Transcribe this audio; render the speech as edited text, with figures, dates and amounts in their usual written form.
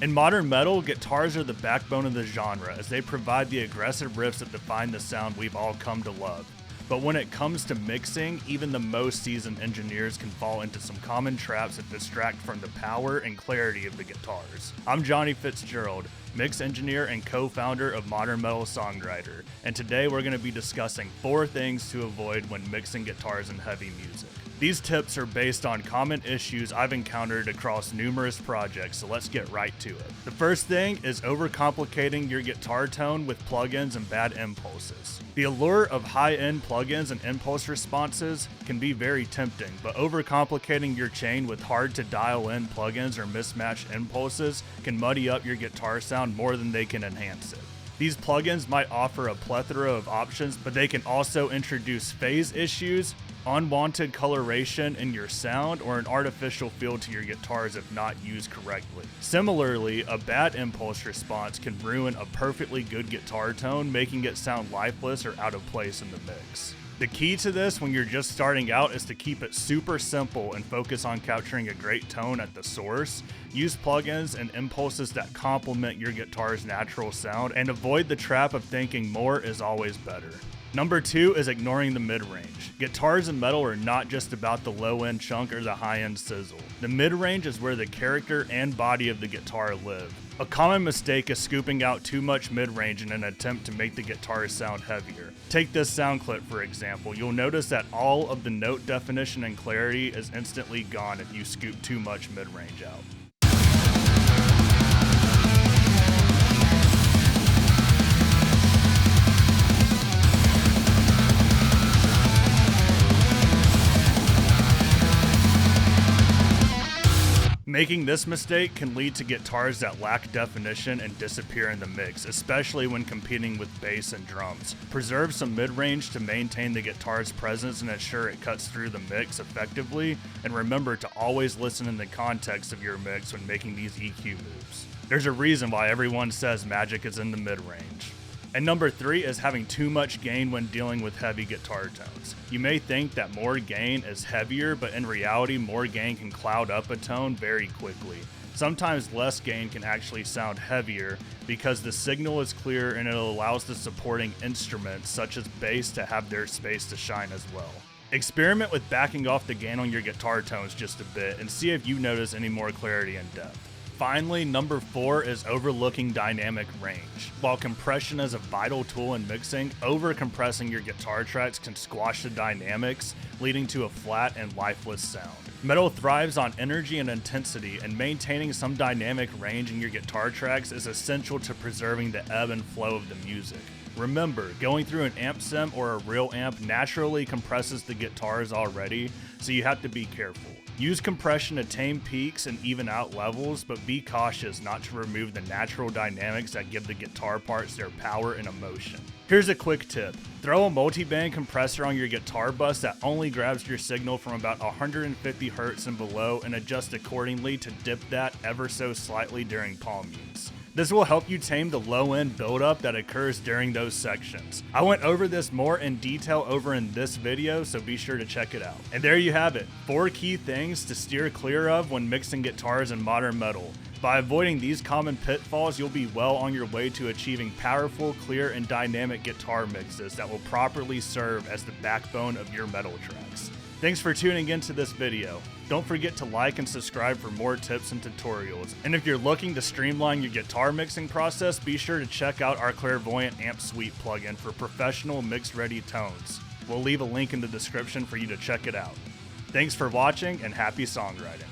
In modern metal, guitars are the backbone of the genre as they provide the aggressive riffs that define the sound we've all come to love. But when it comes to mixing, even the most seasoned engineers can fall into some common traps that distract from the power and clarity of the guitars. I'm Johnny Fitzgerald, mix engineer and co-founder of Modern Metal Songwriter, and today we're going to be discussing 4 things to avoid when mixing guitars in heavy music. These tips are based on common issues I've encountered across numerous projects, so let's get right to it. The first thing is overcomplicating your guitar tone with plugins and bad impulses. The allure of high-end plugins and impulse responses can be very tempting, but overcomplicating your chain with hard-to-dial-in plugins or mismatched impulses can muddy up your guitar sound more than they can enhance it. These plugins might offer a plethora of options, but they can also introduce phase issues, unwanted coloration in your sound, or an artificial feel to your guitars if not used correctly. Similarly, a bad impulse response can ruin a perfectly good guitar tone, making it sound lifeless or out of place in the mix. The key to this when you're just starting out is to keep it super simple and focus on capturing a great tone at the source. Use plugins and impulses that complement your guitar's natural sound, and avoid the trap of thinking more is always better. Number 2 is ignoring the mid-range. Guitars and metal are not just about the low-end chunk or the high-end sizzle. The mid-range is where the character and body of the guitar live. A common mistake is scooping out too much mid-range in an attempt to make the guitar sound heavier. Take this sound clip for example. You'll notice that all of the note definition and clarity is instantly gone if you scoop too much mid-range out. Making this mistake can lead to guitars that lack definition and disappear in the mix, especially when competing with bass and drums. Preserve some mid-range to maintain the guitar's presence and ensure it cuts through the mix effectively, and remember to always listen in the context of your mix when making these EQ moves. There's a reason why everyone says magic is in the mid-range. And number 3 is having too much gain when dealing with heavy guitar tones. You may think that more gain is heavier, but in reality, more gain can cloud up a tone very quickly. Sometimes less gain can actually sound heavier because the signal is clear and it allows the supporting instruments, such as bass, to have their space to shine as well. Experiment with backing off the gain on your guitar tones just a bit and see if you notice any more clarity and depth. Finally, number 4 is overlooking dynamic range. While compression is a vital tool in mixing, over-compressing your guitar tracks can squash the dynamics, leading to a flat and lifeless sound. Metal thrives on energy and intensity, and maintaining some dynamic range in your guitar tracks is essential to preserving the ebb and flow of the music. Remember, going through an amp sim or a real amp naturally compresses the guitars already, so you have to be careful. Use compression to tame peaks and even out levels, but be cautious not to remove the natural dynamics that give the guitar parts their power and emotion. Here's a quick tip. Throw a multi-band compressor on your guitar bus that only grabs your signal from about 150 Hz and below, and adjust accordingly to dip that ever so slightly during palm mutes. This will help you tame the low-end buildup that occurs during those sections. I went over this more in detail over in this video, so be sure to check it out. And there you have it, 4 key things to steer clear of when mixing guitars in modern metal. By avoiding these common pitfalls, you'll be well on your way to achieving powerful, clear, and dynamic guitar mixes that will properly serve as the backbone of your metal tracks. Thanks for tuning into this video. Don't forget to like and subscribe for more tips and tutorials. And if you're looking to streamline your guitar mixing process, be sure to check out our Clairvoyant Amp Suite plugin for professional mix-ready tones. We'll leave a link in the description for you to check it out. Thanks for watching and happy songwriting.